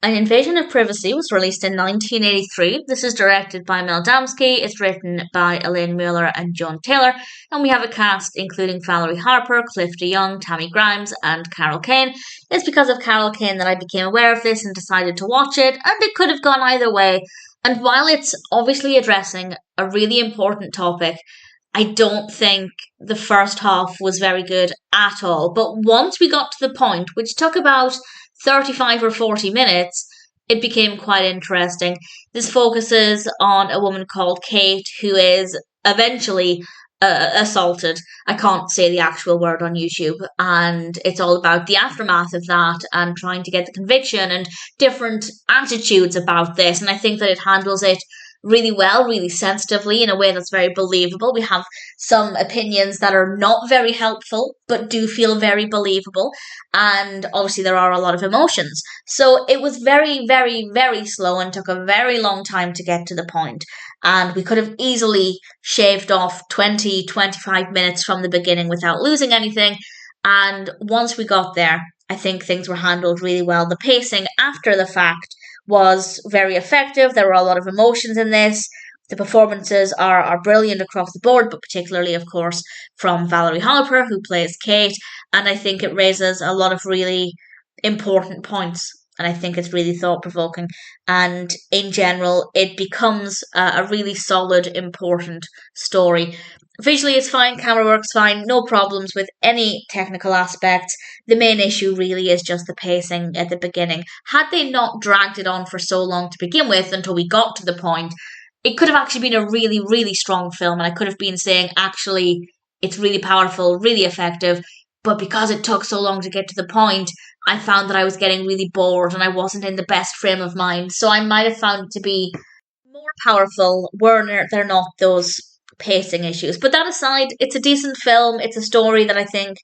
An Invasion of Privacy was released in 1983. This is directed by Mel Damski. It's written by Elaine Mueller and John Taylor. And we have a cast including Valerie Harper, Cliff DeYoung, Tammy Grimes, and Carol Kane. It's because of Carol Kane that I became aware of this and decided to watch it, and it could have gone either way. And while it's obviously addressing a really important topic, I don't think the first half was very good at all. But once we got to the point, which took about 35 or 40 minutes, it became quite interesting. This focuses on a woman called Kate who is eventually assaulted. I can't say the actual word on YouTube, and it's all about the aftermath of that and trying to get the conviction and different attitudes about this. And I think that it handles it really well, really sensitively, in a way that's very believable. We have some opinions that are not very helpful, but do feel very believable. And obviously there are a lot of emotions. So it was very, very, very slow and took a very long time to get to the point. And we could have easily shaved off 20, 25 minutes from the beginning without losing anything. And once we got there, I think things were handled really well. The pacing after the fact was very effective. There were a lot of emotions in this. The performances are brilliant across the board, but particularly, of course, from Valerie Harper, who plays Kate. And I think it raises a lot of really important points. And I think it's really thought-provoking. And in general, it becomes a really solid, important story. Visually, it's fine. Camera work's fine. No problems with any technical aspects. The main issue really is just the pacing at the beginning. Had they not dragged it on for so long to begin with until we got to the point, it could have actually been a really, really strong film. And I could have been saying, actually, it's really powerful, really effective. But because it took so long to get to the point, I found that I was getting really bored and I wasn't in the best frame of mind. So I might have found it to be more powerful were there not those pacing issues. But that aside, it's a decent film. It's a story that I think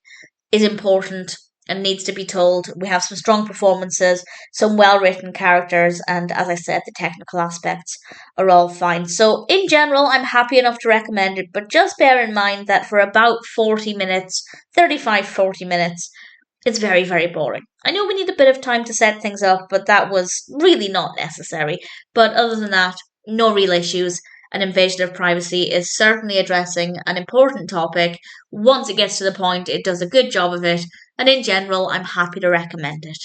is important and needs to be told. We have some strong performances, some well-written characters, and as I said, the technical aspects are all fine. So in general, I'm happy enough to recommend it, but just bear in mind that for about 40 minutes, 35, 40 minutes, it's very, very boring. I know we need a bit of time to set things up, but that was really not necessary. But other than that, no real issues. An Invasion of Privacy is certainly addressing an important topic. Once it gets to the point, it does a good job of it, and in general, I'm happy to recommend it.